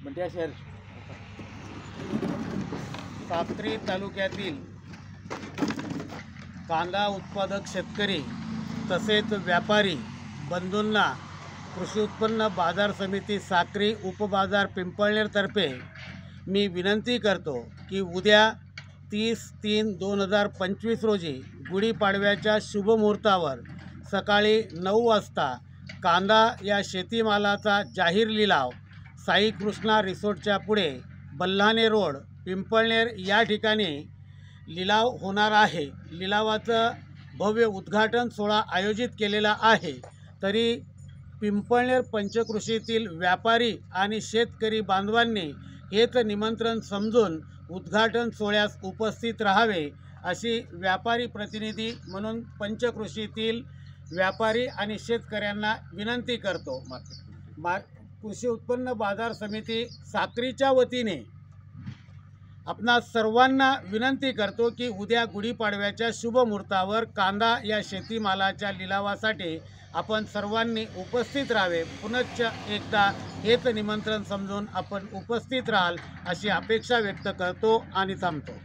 मंड्या शहर साक्री तालुक्यातील कांदा उत्पादक शेतकरी तसेच व्यापारी बंधूंना कृषी उत्पन्न बाजार समिती साक्री उपबाजार पिंपळनेरतर्फे मी विनंती करतो की उद्या 30/3/2025 रोजी गुढीपाडव्याच्या शुभमुहूर्तावर सकाळी 9 वाजता कांदा या शेतीमालाचा जाहीर लिलाव साई कृष्णा रिसोर्टच्या पुढे बल्हाणे रोड पिंपळनेर या ठिकाणी लिलाव होणार आहे। लिलावाचं भव्य उद्घाटन सोहळा आयोजित केलेला आहे। तरी पिंपळनेर पंचकृषीतील व्यापारी आणि शेतकरी बांधवांनी हेच निमंत्रण समजून उद्घाटन सोहळ्यास उपस्थित राहावे अशी व्यापारी प्रतिनिधी म्हणून पंचकृषीतील व्यापारी आणि शेतकऱ्यांना विनंती करतो। कृषी उत्पन्न बाजार समिती साक्रीच्या वतीने आपणा सर्वांना विनंती करतो की उद्या गुढीपाडव्याच्या शुभ मुहूर्तावर कांदा या शेतीमालाच्या लिलावासाठी आपण सर्वांनी उपस्थित राहावे। पुनश्च एकदा हेच निमंत्रण समजून आपण उपस्थित राहाल अशी अपेक्षा व्यक्त करतो आणि थांबतो।